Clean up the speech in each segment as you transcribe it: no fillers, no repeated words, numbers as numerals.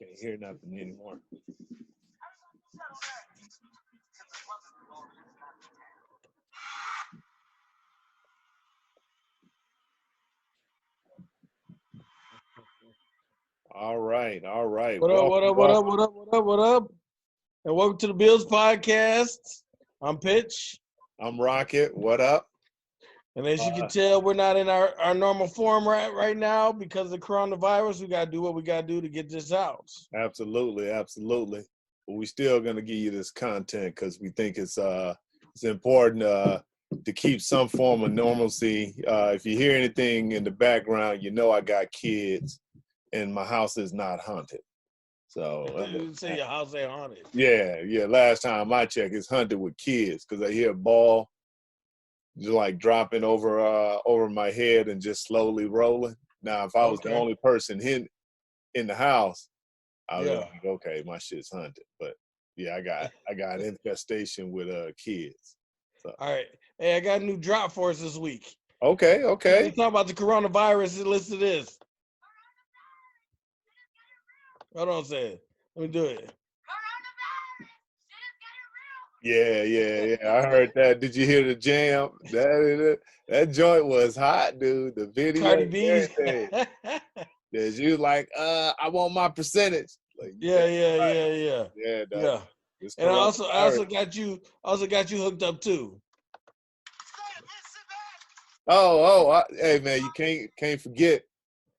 can't hear nothing anymore. All right, all right. What up, what up, what up, what up, what up, what up? And welcome to the Bills podcast. I'm Pitch. I'm Rocket. What up? And as you can tell, we're not in our normal form right now because of the coronavirus. We got to do what we got to do to get this out. Absolutely, absolutely. But we still gonna give you this content because we think it's important to keep some form of normalcy. If you hear anything in the background, you know I got kids, and my house is not haunted. So You say your house ain't haunted. yeah. Last time I checked, it's hunted with kids because I hear a ball just like dropping over my head and just slowly rolling. Now, if I was the only person in the house, I would think, okay, my shit's hunted. But yeah, I got infestation with kids. So. All right. Hey, I got a new drop for us this week. Okay. We're talking about the coronavirus. Listen to this. Hold on a second. Let me do it. Yeah. I heard that. Did you hear the jam? That joint was hot, dude. The video. Cardi B. Yeah, she was like, I want my percentage. Like, Yeah. Yeah. And I also got you hooked up too. Hey man, you can't forget.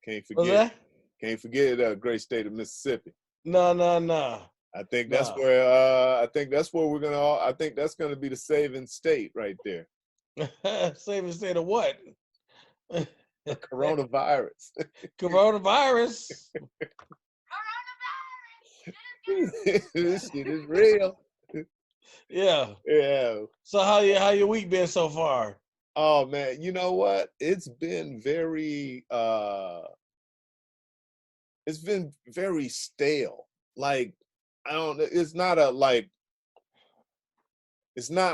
What's that? Can't forget the great state of Mississippi. No. I think that's where we're gonna. I think that's gonna be the saving state right there. Saving state of what? Coronavirus. Coronavirus. This shit is real. Yeah. So how your week been so far? Oh man, you know what? It's been very stale. Like it's not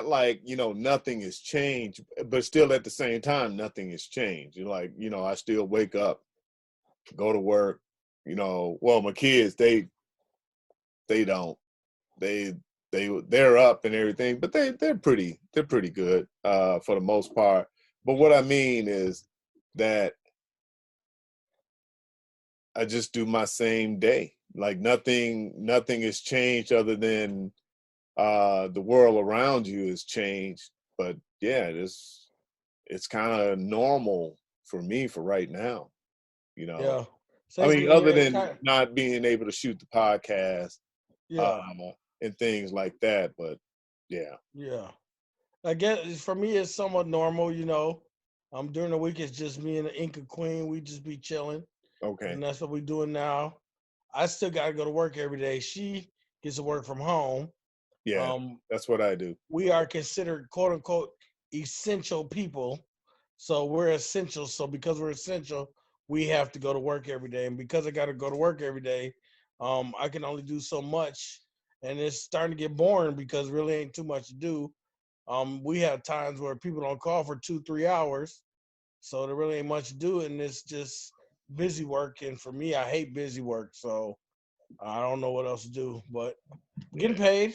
like, nothing has changed, but still at the same time, nothing has changed. Like, I still wake up, go to work, well, my kids, they don't, they're up and everything, but they're pretty good, for the most part. But what I mean is that I just do my same day. Like nothing has changed other than the world around you has changed. But yeah, it's kind of normal for me for right now. Yeah. I mean, other than not being able to shoot the podcast, and things like that. But yeah. Yeah. I guess for me it's somewhat normal, during the week it's just me and the Inca Queen. We just be chilling. Okay. And that's what we're doing now. I still got to go to work every day. She gets to work from home. Yeah, that's what I do. We are considered, quote unquote, essential people. So we're essential. So because we're essential, we have to go to work every day. And because I got to go to work every day, I can only do so much. And it's starting to get boring because really ain't too much to do. We have times where people don't call for 2-3 hours. So there really ain't much to do. And it's just busy work. And for me, I hate busy work. So I don't know what else to do. But getting paid.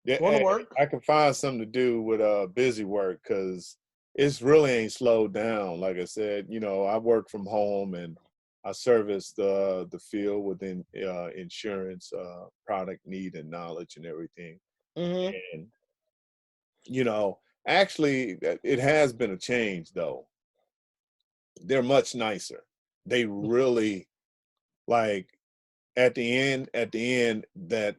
Yeah, going to work. I can find something to do with busy work because it's really ain't slowed down. Like I said, I work from home and I service the field within insurance, product need and knowledge and everything. Mm-hmm. And actually, it has been a change though. They're much nicer. They really like at the end that.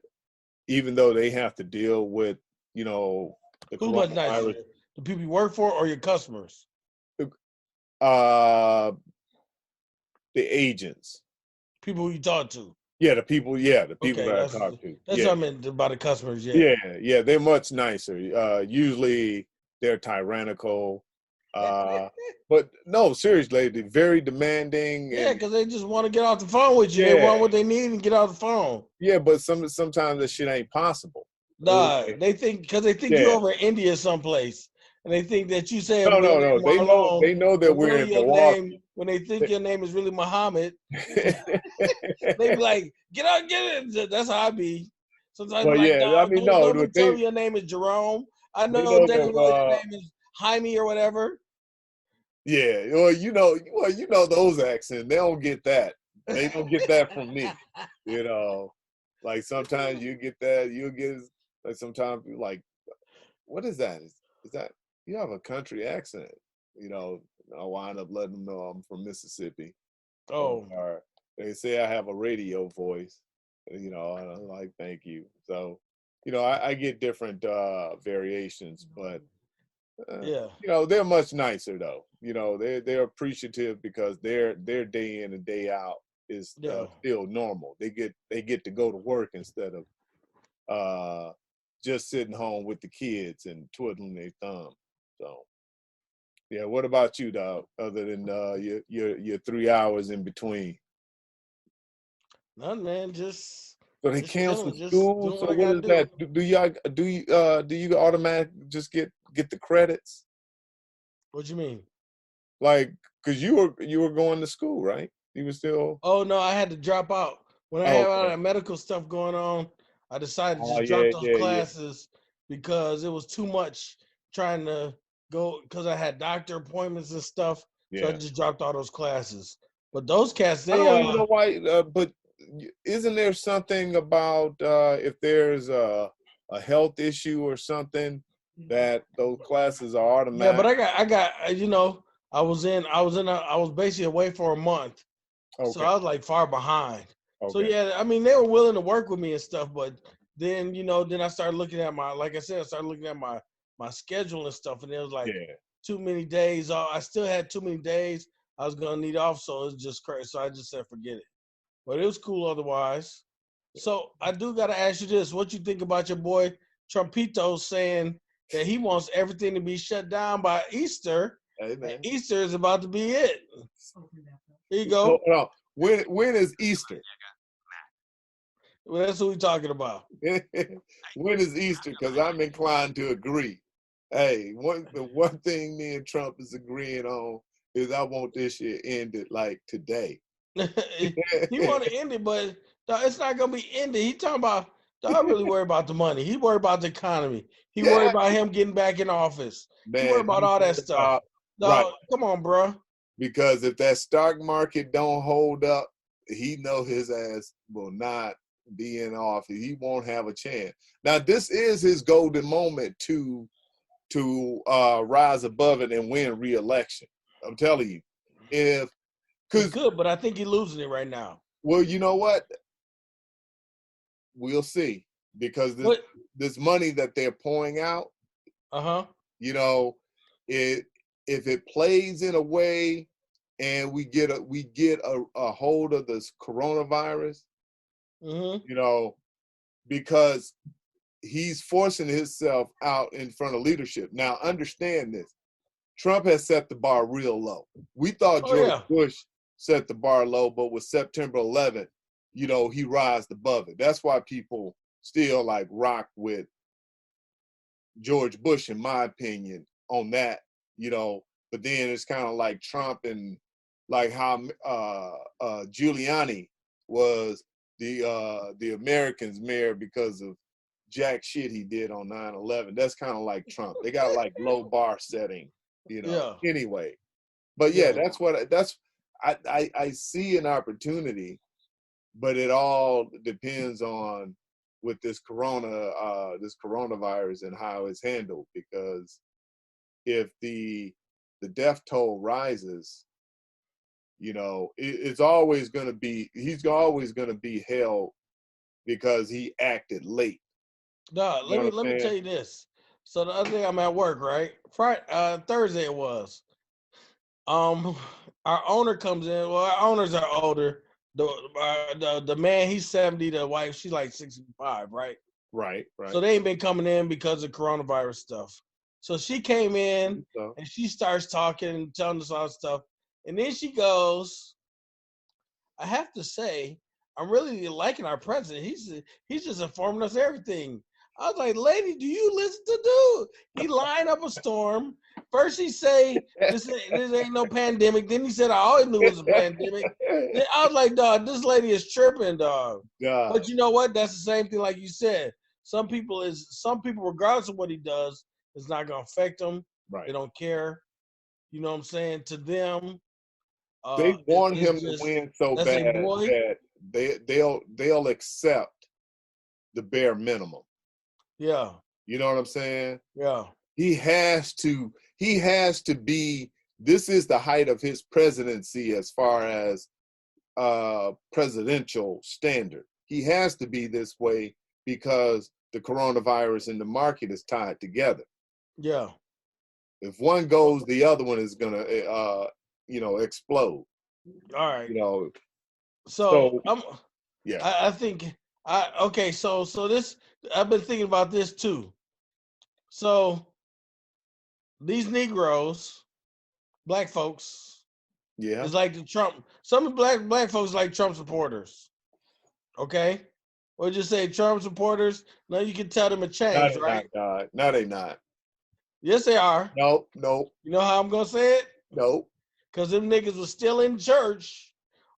Even though they have to deal with, the who's much nicer? The people you work for or your customers? The agents. People you talk to. Yeah, the people that I talk to. That's what I meant about the customers, Yeah, they're much nicer. Usually they're tyrannical. But no, seriously, they're very demanding. Yeah, because they just want to get off the phone with you. Yeah. They want what they need and get off the phone. Yeah, but sometimes that shit ain't possible. Nah, they think you're over in India someplace, and they think that you say no. They know that we're in Milwaukee. When they think your name is really Muhammad, they be like, Get out, get it. That's how I be. Sometimes I'm Well, like, yeah, I dog, mean, no, don't be telling me your name is Jerome. I they know know, dang well your name is Jaime or whatever. yeah, well, those accents. They don't get that. They don't get that from me. You know, like sometimes you get that. You get like sometimes like, what is that? Is that you have a country accent? You know, I wind up letting them know I'm from Mississippi, Oh, or they say I have a radio voice. You know, and I'm like, thank you. So, I get different variations, but yeah, they're much nicer though. They're appreciative because their day in and day out is yeah. still normal. They get to go to work instead of just sitting home with the kids and twiddling their thumb. So yeah, what about you, dog? Other than your 3 hours in between. None, man. So they Just cancel chilling, just school. doing So what I what gotta is that? do. Do you automatic just get the credits? What you mean? Like, cause you were going to school, right? You were still. Oh no, I had to drop out when I Oh, had all okay. that medical stuff going on. I decided to Oh just drop yeah, those yeah, yeah, classes because it was too much trying to go because I had doctor appointments and stuff. So I yeah. just dropped all those classes. But those cats, I they don't even know why, but isn't there something about if there's a health issue or something that those classes are yeah, but automatic? I was basically away for a month. So Okay, I was like far behind. So okay, yeah, I mean they were willing to work with me and stuff, but then then I started looking at like I said, I started looking at my schedule and stuff, and it was like yeah. too many days. I still had too many days I was gonna need off, so it was just crazy. So I just said forget it. But it was cool otherwise. So I do gotta ask you this: what you think about your boy Trumpito saying that he wants everything to be shut down by Easter? Hey And man, Easter is about to be it. Here you hold go. on. When is Easter? Well, that's what we're talking about. When is Easter? Because I'm inclined to agree. Hey, the one thing me and Trump is agreeing on is I want this shit ended like today. He want to end it, but it's not gonna be ended. He talking about. I really worry about the money. He worry about the economy. He worry Yeah, about him getting back in office. He worry man, about he's all that worried stuff. about right. Dog, come on, bro. Because if that stock market don't hold up, he know his ass will not be in office. He won't have a chance. Now, this is his golden moment to rise above it and win re-election. I'm telling you, if He because could, but I think he's losing it right now. well, you know what? We'll see because this What? this money that they're pouring out, Uh huh. you know, it if it plays in a way and we get a hold of this coronavirus, Mm-hmm. you know, because he's forcing himself out in front of leadership. Now, understand this: Trump has set the bar real low. We thought Oh George yeah. Bush set the bar low, but with September 11th, he rised above it. That's why people still like rock with George Bush, in my opinion, on that. But then it's kind of like Trump and like how Giuliani was the Americans' mayor because of jack shit he did on 9/11. That's kind of like Trump. They got like low bar setting, Yeah. Anyway, but yeah, Yeah. I see an opportunity, but it all depends on with this coronavirus and how it's handled, because if the death toll rises, it's always going to be he's always going to be held because he acted late. Dog, You know what let I'm me saying? tell you this. So the other day I'm at work, right? Friday, Thursday it was. Um, our owner comes in. Well, our owners are older. The man he's 70. The wife she's like 65, right? Right, So right. they ain't been coming in because of coronavirus stuff. So she came in So and she starts talking and telling us all stuff, and then she goes, I have to say, I'm really liking our president. He's just informing us everything. I was like, lady, do you listen to dude? He lined up a storm. First he say this ain't no pandemic. Then he said I always knew it was a pandemic. Then I was like, dog, this lady is tripping, dog. God. But you know what? That's the same thing like you said. Some people, regardless of what he does, it's not gonna affect them. Right. They don't care. You know what I'm saying? To them, They want it's him to just win so that's a bad boy. that they'll accept the bare minimum. Yeah. You know what I'm saying? Yeah. He has to be, this is the height of his presidency as far as presidential standard. He has to be this way because the coronavirus and the market is tied together. Yeah. If one goes, the other one is gonna explode. All right. You know. So yeah. I think okay. So this I've been thinking about this too. So these Negroes, black folks, Yeah. is like the Trump. Some of black folks like Trump supporters. Okay, or just say Trump supporters. Now you can tell them a change, right? No, they not. Yes, they are. Nope. You know how I'm gonna say it? Nope. Because them niggas was still in church,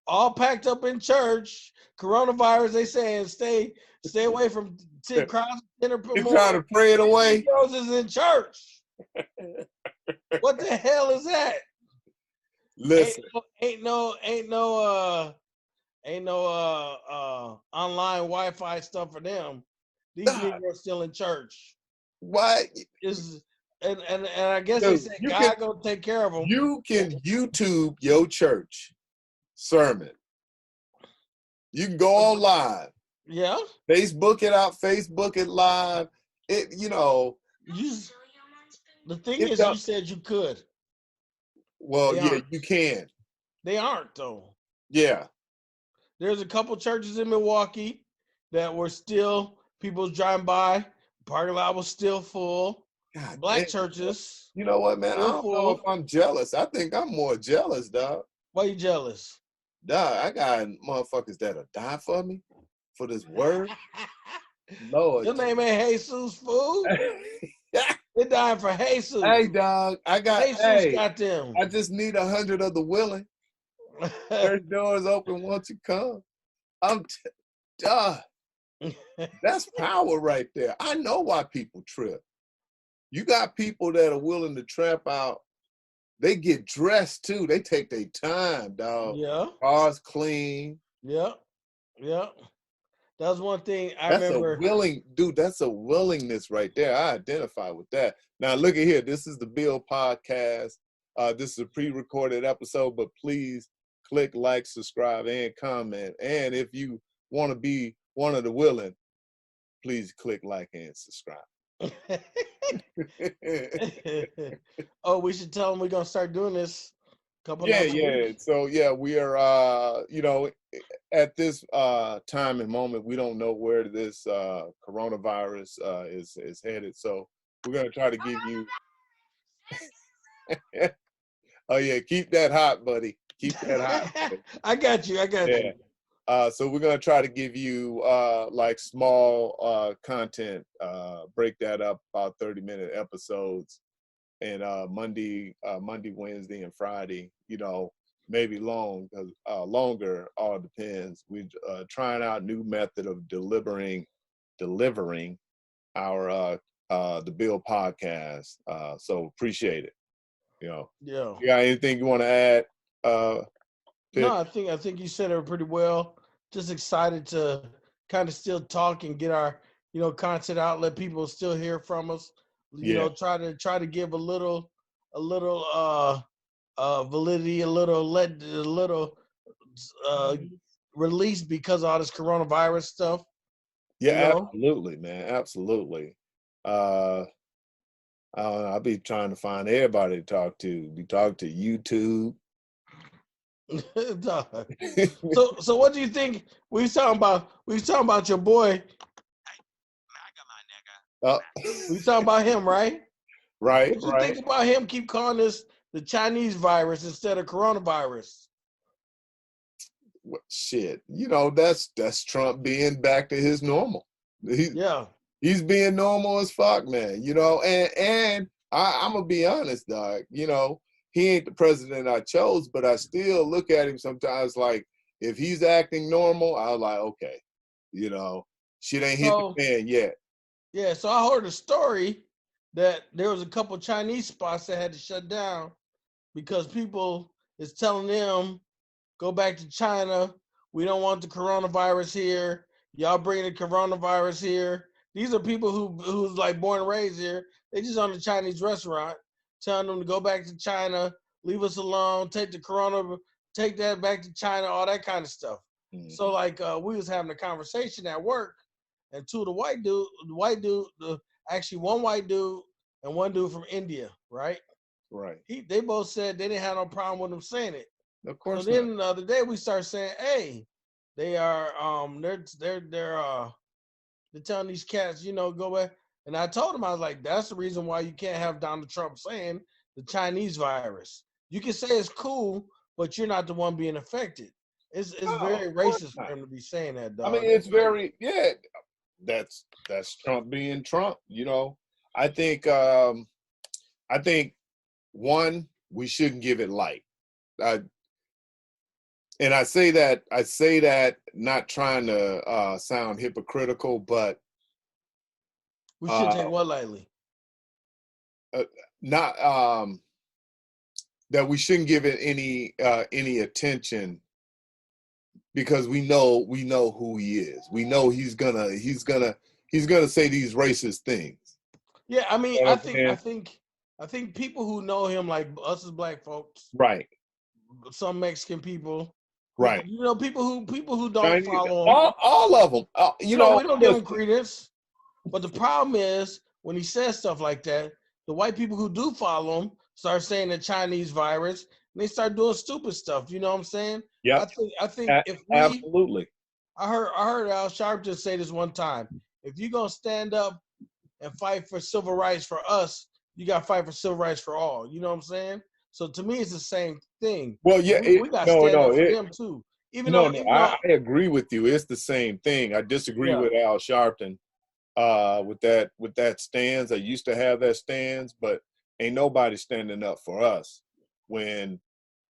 all packed up in church. Coronavirus, they saying stay away from 10 crowds, 10 or You more. trying to pray it away? Negroes is in church. What the hell is that? Listen. Ain't no online Wi-Fi stuff for them. These Negroes still in church. What? And I guess Dude, they said God gonna take care of them. You can YouTube your church sermon. You can go on live. Yeah. Facebook it out. Facebook it live. The thing is, you said you could. Well, yeah, you can. They aren't though. Yeah. There's a couple churches in Milwaukee that were still people driving by. Parking lot was still full. God Black damn. churches. You know what, man? I don't know if I'm jealous. I think I'm more jealous, dog. Why you jealous? Dog, I got motherfuckers that'll die for me for this word. Lord. Your name ain't Jesus, fool. They dying for Jesus. Hey, dog, Jesus got them. I just need 100 of the willing. Church doors open once you come. Dog. That's power right there. I know why people trip. You got people that are willing to tramp out. They get dressed too. They take their time, dog. Yeah. Cars clean. Yeah. That's one thing I remember. That's a willingness right there. I identify with that. Now look at here. This is the Bill podcast. This is a pre-recorded episode, but please click like, subscribe, and comment. And if you want to be one of the willing, please click like and subscribe. Oh, we should tell them we're gonna start doing this. Yeah. So yeah, we are. At this time and moment, we don't know where this coronavirus is headed. So we're gonna try to give you. Oh yeah, keep that hot, buddy. Keep that hot. I got you. You. So we're gonna try to give you like small content, break that up about 30-minute episodes, and Monday, Wednesday, and Friday. Maybe longer. All depends. We're trying out new method of delivering our the Bill podcast. So appreciate it. Yeah. You got anything you want to add? No, I think you said it pretty well. Just excited to kind of still talk and get our content out. Let people still hear from us. Try to give a little validity, a little release because of all this coronavirus stuff. Yeah, absolutely, man. Absolutely. I'll be trying to find everybody to talk to. We talk to YouTube. So what do you think? We was talking about your boy. We talking about him, right? Right. What do you think about him keep calling this the Chinese virus instead of coronavirus? Shit, that's Trump being back to his normal. He's being normal as fuck, man. And I'm gonna be honest, dog. You know, he ain't the president I chose, but I still look at him sometimes like if he's acting normal, I was like, okay, you know, shit ain't hit So the fan yet. yeah, so I heard a story that there was a couple Chinese spots that had to shut down because people is telling them go back to China. We don't want the coronavirus here. Y'all bring the coronavirus here. These are people who's like born and raised here. They just on the Chinese restaurant, telling them to go back to China, leave us alone, take the corona, take that back to China, all that kind of stuff. So Mhm. like we was having a conversation at work, and two of actually one white dude and one dude from India, right? Right. They both said they didn't have no problem with him saying it. Of So course not. then the other day we start saying, "Hey, they are they're telling these cats, go back." And I told him I was like, "That's the reason why you can't have Donald Trump saying the Chinese virus. You can say it's cool, but you're not the one being affected. It's No, very of course racist for not. him to be saying that, I mean, dog. it's It's like, very yeah. That's Trump being Trump. You know, I think I think one we shouldn't give it light. I, and I say that not trying to sound hypocritical, but we should uh, take what lightly. uh, not that we shouldn't give it any attention because we know who he is. We know he's gonna say these racist things. Yeah, I mean, You know what I'm saying? I think people who know him, like us as black folks, Right, some Mexican people, right. people who don't Chinese, follow him, all of them. You know, we don't give him listen, credence. But the problem is when he says stuff like that, the white people who do follow him start saying the Chinese virus, and they start doing stupid stuff. You know what I'm saying? yep, I think if we, absolutely. I heard Al Sharpton say this one time. If you're gonna stand up and fight for civil rights for us, you got to fight for civil rights for all. You know what I'm saying? So to me, it's the same thing. Well, yeah, We got to no, stand no, up for them too. no. Even though, I agree with you. It's the same thing. I disagree yeah, with Al Sharpton with that stands. I used to have that stands, but ain't nobody standing up for us when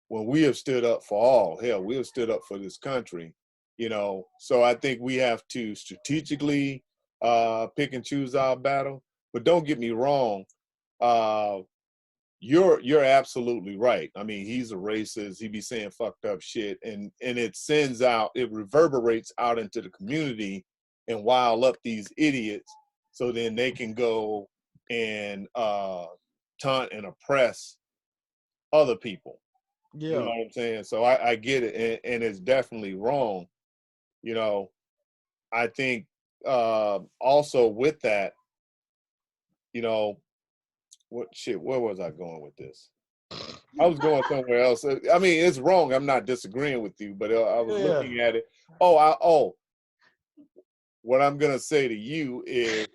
we have stood up for all. Hell, we have stood up for this country. You know, so I think we have to strategically pick and choose our battle. But don't get me wrong. Uh, you're absolutely right. I mean, he's a racist. He be saying fucked up shit, and it reverberates out into the community and rile up these idiots, so then they can go and taunt and oppress other people. You know yeah, what I'm saying? So I get it, and it's definitely wrong. You know, I think also with that, you know, what shit? Where was I going with this? I was going somewhere else. I mean, it's wrong. I'm not disagreeing with you, but I was yeah. looking at it. What I'm gonna say to you is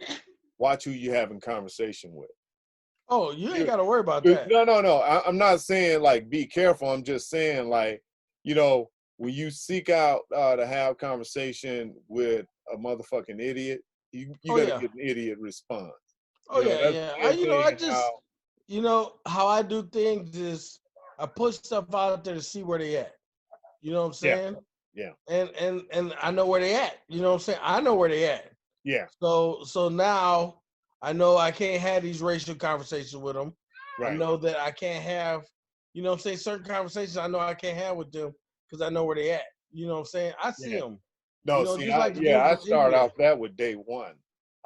watch who you having conversation with. Oh, you ain't You, got to worry about that. no. I'm not saying like be careful. I'm just saying like, you know, when you seek out to have conversation with a motherfucking idiot, you Oh got to yeah, get an idiot response. oh You know, yeah, that's yeah. the same I thing. just, how I do things is I put stuff out there to see where they at. You know what I'm Yeah, saying? yeah, And I know where they at. You know what I'm saying? I know where they at. yeah. So now I know I can't have these racial conversations with them. I Right. know that I can't have, what I'm saying, certain conversations I know I can't have with them because I know where they at. You know what I'm saying? I see Yeah. them. No, see, Just like the dude I from start India. off that with day one.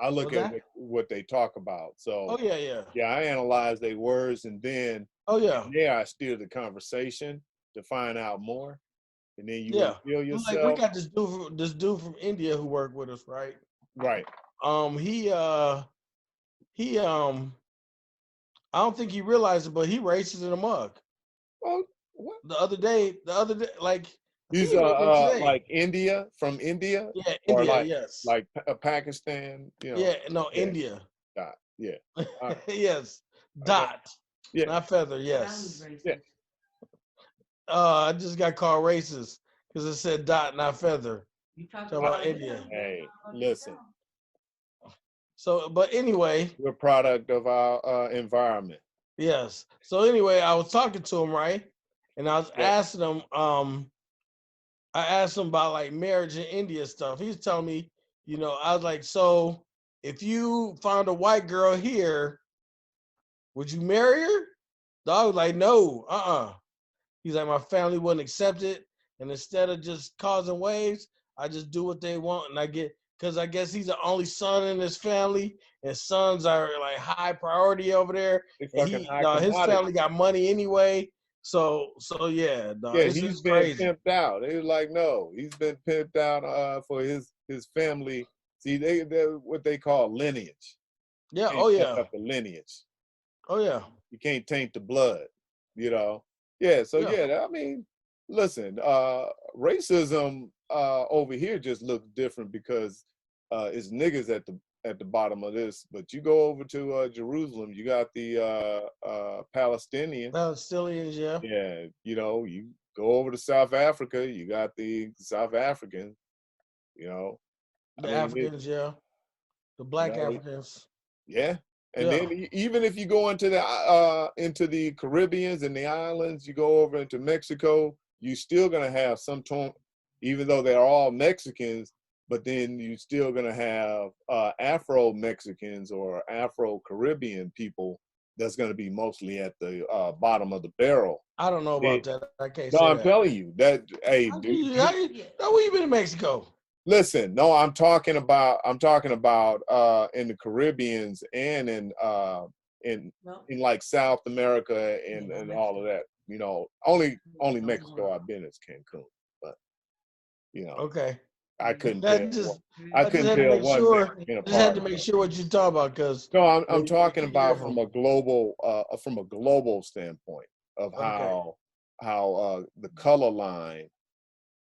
I look Was at that? what they talk about. Oh So yeah, yeah. yeah, I analyze their words, and then Oh from yeah, there I steer the conversation to find out more, and then you yeah. reveal Like we yourself. got this dude from India who worked with us, right? Right. Um, he uh he I don't think he realized it, but he racist in a mug. Oh, what? The other day, like I think He's he was there today. like India, from India, Yeah, or India. Yes. like Pakistan. You know. Yeah. No, Yeah. India. Yeah. All right. Yes. I got. Dot. Yeah. Not feather. Yes. Yeah. I just got called racist because it said dot, not feather. Talk I, about India. hey, listen. So, but anyway, We're a product of our environment. yes. So anyway, I was talking to him, right? And I was Yep. asking him, I asked him about like marriage in India stuff. He was telling me, I was like, so if you found a white girl here, would you marry her? Dog was like, no, He's like, my family wouldn't accept it. And instead of just causing waves, I just do what they want. And because I guess he's the only son in his family, and sons are like high priority over there. They And fucking high his commodity. family got money anyway. So yeah, dog, Yeah, it's he's been crazy. pimped out. They was like, no, he's been pimped out for his family. See, they're what they call lineage. Yeah, You oh can't mess yeah, up the lineage. oh yeah, You can't taint the blood, you know. Yeah, so yeah. yeah, I mean, listen, racism over here just looks different because it's niggas at the bottom of this. But you go over to Jerusalem, you got the Palestinian. Palestinians, yeah. Yeah, you know, you go over to South Africa, you got the South African, you know. I The mean, Africans, yeah. The you black know, Africans. yeah. And Yeah. then even if you go into the Caribbeans and the islands, you go over into Mexico, you still gonna have some tone, even though they're all Mexicans, but then you still gonna have Afro Mexicans or Afro Caribbean people that's gonna be mostly at the bottom of the barrel. I don't know about They, that. I can't no, say I'm that. telling you that. Hey, Where you been in Mexico? listen. No, I'm talking about in the Caribbeans and in in like South America and all of that. You know, only Mexico I've been is Cancun, but you know, Okay. I couldn't That tell. just I I just couldn't had to tell make one sure. Mexican I just had apart. to make sure what you talk about because No, I'm you talking keep hearing about from. from a global standpoint of Okay. how the color line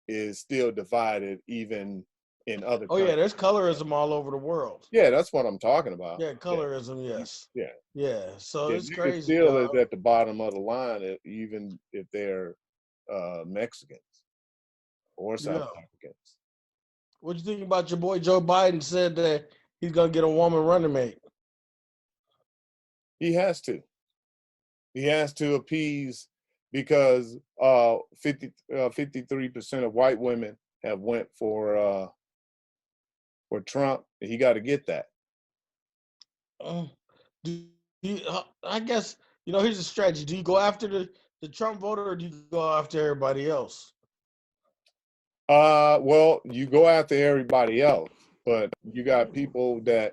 is still divided even in other Oh yeah, countries. there's colorism all over the world. Yeah, that's what I'm talking about. Yeah, Yeah, colorism. Yes. yeah, Yeah. So yeah. it's Niggas crazy, still is dog. at the bottom of the line, even if they're Mexicans or South Yeah. Africans. What you think about your boy Joe Biden said that he's gonna get a woman running mate? He has to. He has to appease because 53% of white women have went for Trump. He got to get that. Uh, do I guess here's a strategy. Do you go after the Trump voter or do you go after everybody else? Well, you go after everybody else, but you got people that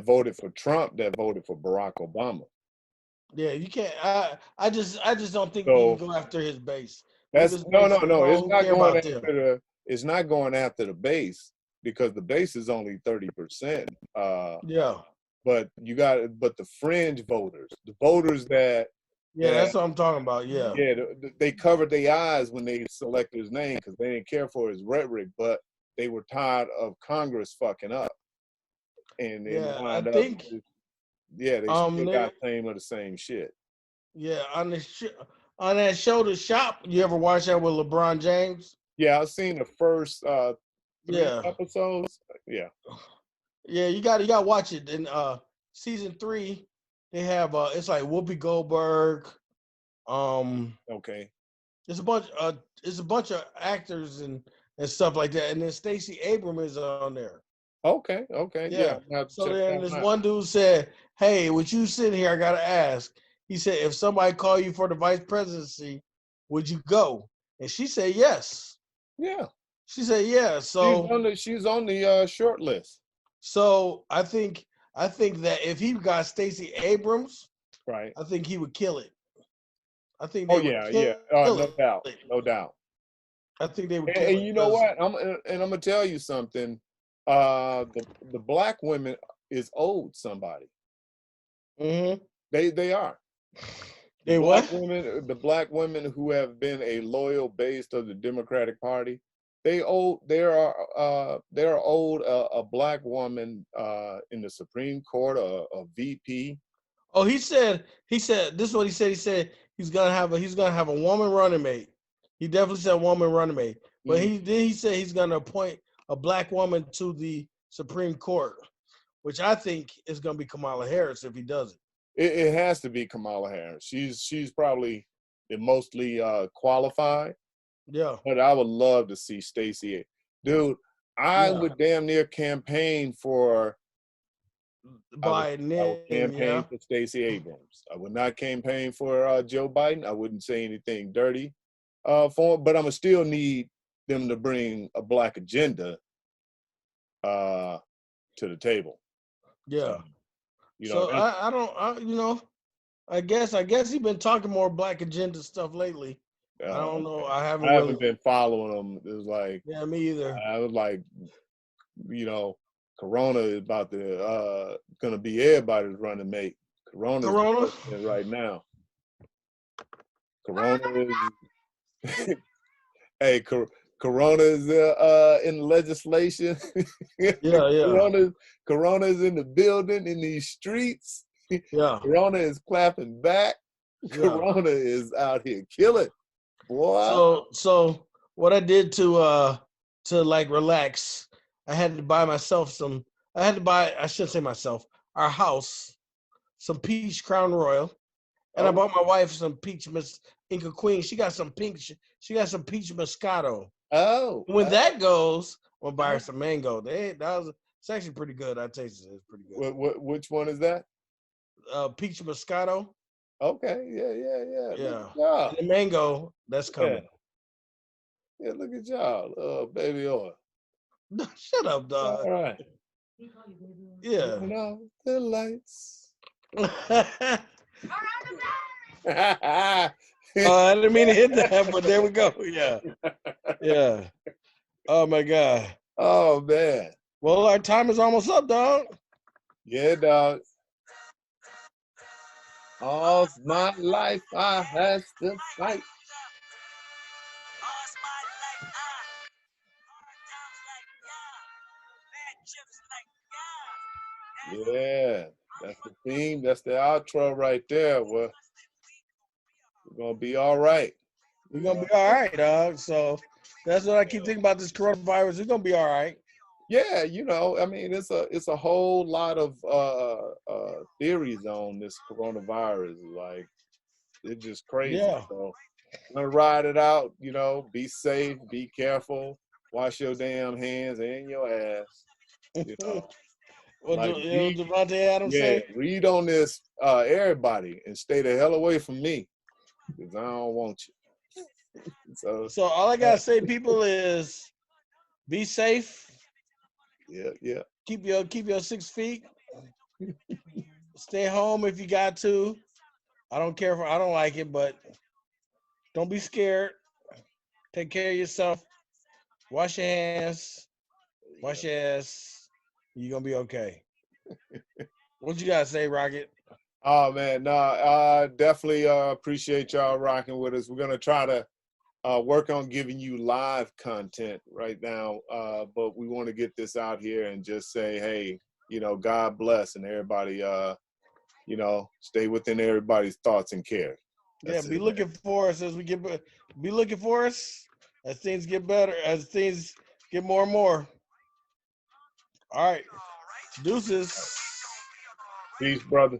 voted for Trump that voted for Barack Obama. Yeah, you can't. I just don't think you So can go after his base. Leave that's his no, base no, no. alone. It's Who not care going about them? after the. It's not going after the base because the base is only 30%. Yeah, But the fringe voters, the voters that yeah, that that's what I'm talking about. Yeah, yeah, they covered their eyes when they selected his name because they didn't care for his rhetoric, but they were tired of Congress fucking up and yeah. I wind up. think Yeah, they still Nick, got same of the same shit. yeah, on that show, The Shop. You ever watch that with LeBron James? Yeah, I've seen the first three Yeah, episodes. Yeah. yeah. You got to watch it. In season 3, they have it's like Whoopi Goldberg. Um, Okay. It's a bunch of actors and stuff like that. And then Stacey Abrams is on there. Okay. Okay. Yeah, Yeah. I have to So check then that this one out. one dude said, "Hey, with you sitting here, I gotta ask." He said, "If somebody call you for the vice presidency, would you go?" And she said, "Yes." Yeah. She said, "Yeah." She's on the short list. So I think that if he got Stacey Abrams, Right. I think he would kill it. I think Oh they would yeah, kill yeah. No doubt. it. No doubt. I think they would kill And it you know because what? I'm gonna tell you something. The black women is owed somebody. They are. they what? The black women who have been a loyal base of the Democratic Party, they are owed a black woman in the Supreme Court, a VP. Oh, he said this is what he said. He said he's gonna have a woman running mate. He definitely said woman running mate. But Mm. he said he's gonna appoint a black woman to the Supreme Court. which I think is going to be Kamala Harris if he does it. It has to be Kamala Harris. She's probably the mostly qualified. Yeah. But I would love to see Stacey. Dude, I Yeah. would damn near campaign for Biden, I would campaign yeah. for Stacey Abrams. I would not campaign for Joe Biden. I wouldn't say anything dirty for him, but I'm gonna still need them to bring a black agenda to the table. Yeah. So, and, I guess he's been talking more black agenda stuff lately. I don't know. okay. I haven't I really haven't been following them. It was like, Yeah, me either. I was like, Corona is about to gonna be everybody's running mate. Corona right now. Corona is hey, Corona is in legislation. Yeah. Corona is in the building in these streets. Yeah. Corona is clapping back. Yeah. Corona is out here killing. Boy. So what I did to like relax, I had to buy myself I shouldn't say myself, our house, some peach Crown Royal. And I bought my wife some peach Inca Queen. She got some peach Moscato. Oh. When that goes, we'll buy her some mango. It's actually pretty good. I tasted it. It's pretty good. Which one is that? Peach Moscato. Okay. Yeah. Yeah. And the mango, that's coming. Yeah, look at y'all. Baby oil. Shut up, dog. All right. Yeah. Turn off the lights. I didn't mean to hit that, but there we go. Yeah. Oh my God. Oh man. Well, our time is almost up, dog. Yeah, dog. All my life I had to fight. Yeah, that's the theme. That's the outro right there. Well, we're gonna be all right. We're gonna be all right, dog. So that's what I keep thinking about this coronavirus. We're gonna be all right. Yeah, I mean, it's a whole lot of theories on this coronavirus. Like, it's just crazy. Yeah. So I'm gonna ride it out. Be safe, be careful, wash your damn hands and your ass. What Like, Devontae Adams say? read on this, everybody, and stay the hell away from me, because I don't want you. So all I gotta say, people, is be safe. Yeah. Keep your 6 feet. Stay home if you got to. I don't care I don't like it, but don't be scared. Take care of yourself. Wash your hands. Wash your ass. You're gonna be okay. What you gotta say, Rocket? Oh man, no, definitely appreciate y'all rocking with us. We're gonna try to work on giving you live content right now, but we want to get this out here and just say, hey, God bless, and everybody, stay within everybody's thoughts and care. That's be looking for us as we be looking for us as things get better, as things get more and more. All right. Deuces. Peace, brother.